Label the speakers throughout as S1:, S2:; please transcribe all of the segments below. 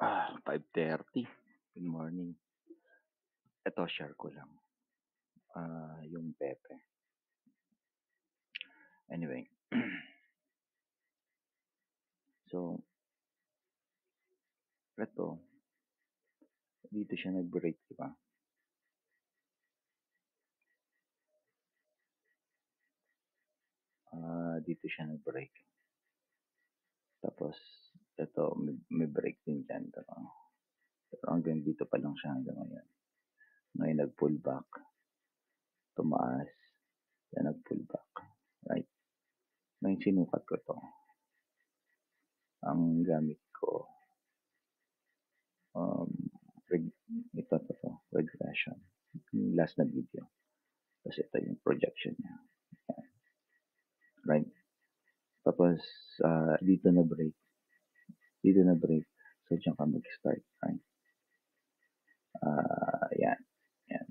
S1: 5:30. Good morning. Eto share ko lang, yung Pepe. Anyway, so eto, dito siya nag-break, 'di ba? Dito siya nag-break. Tapos eto may break din diyan, pero hanggang dito pa lang siya hanggang ngayon. Ngayon nag-pull back, tumaas, then nag-pull back, right? Ngayon sinukat ko 'to. Ang gamit ko, um, reg regression, yung last na video. Tapos ito yung projection niya, right? Tapos, dito na break, so diyan ka mag-start, right? Yan, yan.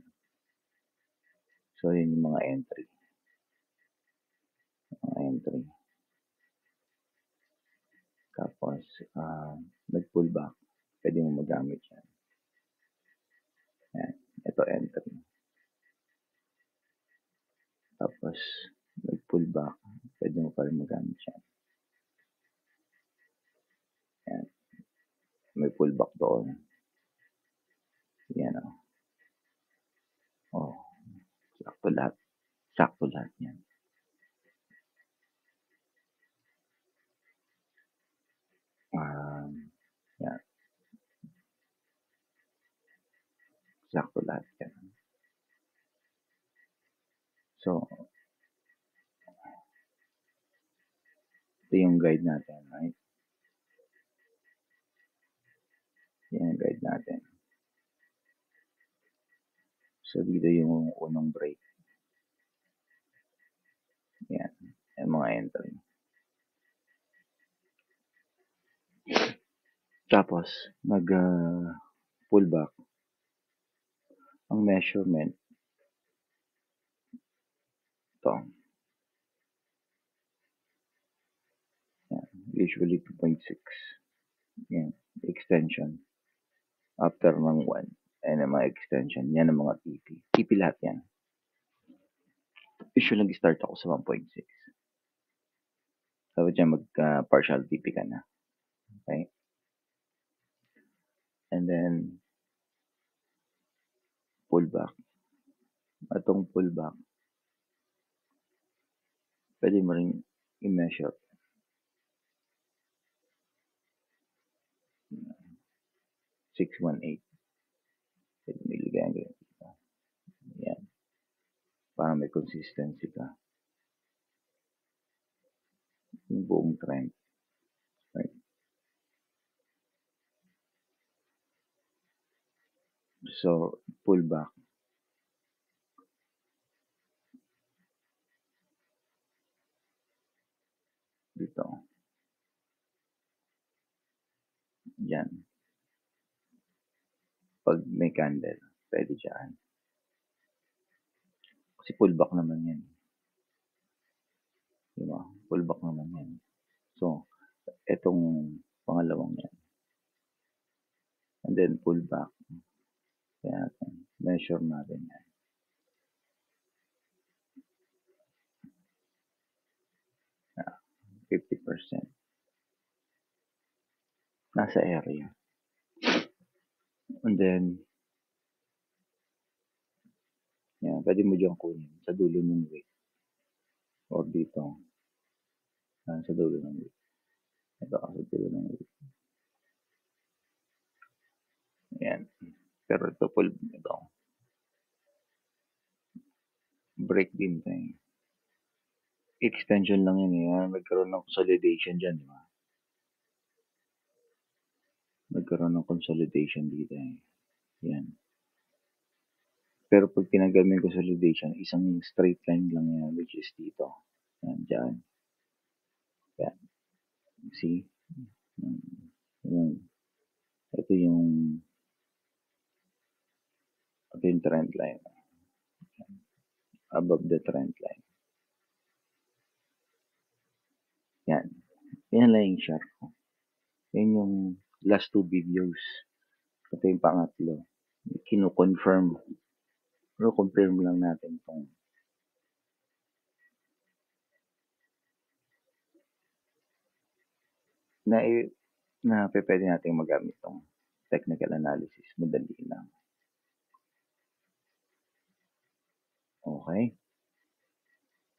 S1: So, yun yung mga entry. Tapos, nag-pull back, pwede mo magamit yan. Yan, ito entry. Tapos, nag-pull back, pwede mo pa rin magamit yan. Yan, may pull back doon. Yan o. Oh, sakto lahat. Sakto lahat yan. Yan. Sakto lahat yan. So, ito yung guide natin, right? Yan yung guide natin. So, dito yung unang break. Yan. Yung mga entry. Tapos, pull back. Ang measurement, ito. Yan. Usually 2.6. Yan. Extension. After ng 1. Ayan ang mga extension. Yan ang mga TP. TP lahat yan. Usually, nag-start ako sa 1.6. Sabi dyan, mag-partial TP ka na. Okay? And then, pull back. Itong pull back, pwede mo rin i-measure. 618. Pwede mo iligay ang ganito. Yan. Para may consistency ka. Yung buong trend. Right? So, pull back. Dito. Yan. Pag may candle, pwede dyan. Kasi pull back naman yan. Diba? Pull back naman yan. So, etong pangalawang yan. And then, pull back. Kaya natin. Measure natin yan. Ah, 50%. Nasa area. And then, yan, pwede mo dyan kunin sa dulo ng wick. Or dito. Sa dulo ng wick. Ito sa dulo ng wick. Yan. Pero ito, ito. Break din tayo. Extension lang yun eh. Magkaroon ng consolidation dyan, di ba? Magkaroon ng consolidation dito eh. Yan. Pero pag tinanggal mo yung consolidation, isang straight line lang yan, which is dito. Yan, dyan. Yan. See? Yan. Ito yung trend line. Above the trend line. Yan. Yan lang yung share ko. Yan yung last 2 videos. Ito yung pangatlo. Kino-confirm. Pero confirm lang natin 'tong na pupuwede nating magamit 'tong technical analysis, madali lang. Okey.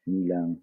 S1: Yun lang.